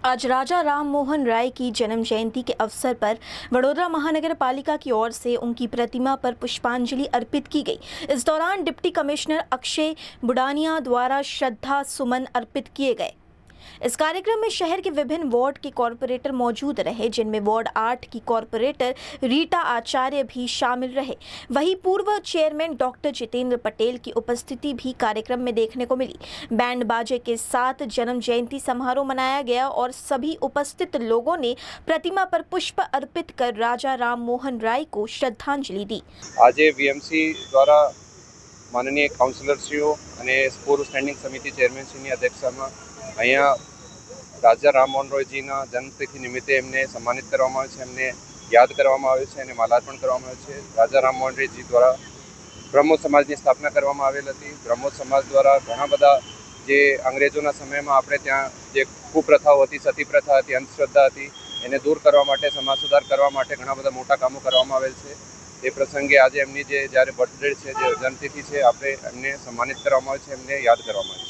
आज राजा राम मोहन राय की जन्म जयंती के अवसर पर वडोदरा महानगर पालिका की ओर से उनकी प्रतिमा पर पुष्पांजलि अर्पित की गई। इस दौरान डिप्टी कमिश्नर अक्षय बुडानिया द्वारा श्रद्धा सुमन अर्पित किए गए। इस कार्यक्रम में शहर के विभिन्न वार्ड के कॉरपोरेटर मौजूद रहे, जिनमें वार्ड 8 की कॉरपोरेटर रीटा आचार्य भी शामिल रहे। वहीं पूर्व चेयरमैन डॉक्टर जितेंद्र पटेल की उपस्थिति भी कार्यक्रम में देखने को मिली। बैंड बाजे के साथ जन्म जयंती समारोह मनाया गया और सभी उपस्थित लोगों ने प्रतिमा पर पुष्प अर्पित कर राजा राम मोहन राय को श्रद्धांजलि दी। आज वीएमसी द्वारा माननीय काउंसिलरश्रीओ અને પૂર્વ સ્ટેન્ડિંગ સમિતિ ચેરમેનશ્રીની અધ્યક્ષતામાં અહીંયા રાજા રામ મોહન રોયજીના જન્મતિથિ નિમિત્તે એમને સન્માનિત કરવામાં આવે છે, એમને યાદ કરવામાં આવે છે અને માલાર્પણ કરવામાં આવે છે। રાજા રામ મોહન રોયજી દ્વારા બ્રહ્મો સમાજની સ્થાપના કરવામાં આવેલ હતી। બ્રહ્મો સમાજ દ્વારા ઘણા બધા જે અંગ્રેજોના સમયમાં આપણે ત્યાં જે કુપ્રથાઓ હતી, સતી પ્રથા હતી, અંધશ્રદ્ધા હતી, એને દૂર કરવા માટે, સમાજ સુધાર કરવા માટે ઘણા બધા મોટા કામો કરવામાં આવેલ છે। એ પ્રસંગે આજે એમની જે જ્યારે બર્થડે છે, જે જન્મતિથિ છે, આપણે એમને સન્માનિત કરવામાં આવે છે, એમને યાદ કરવામાં આવે છે।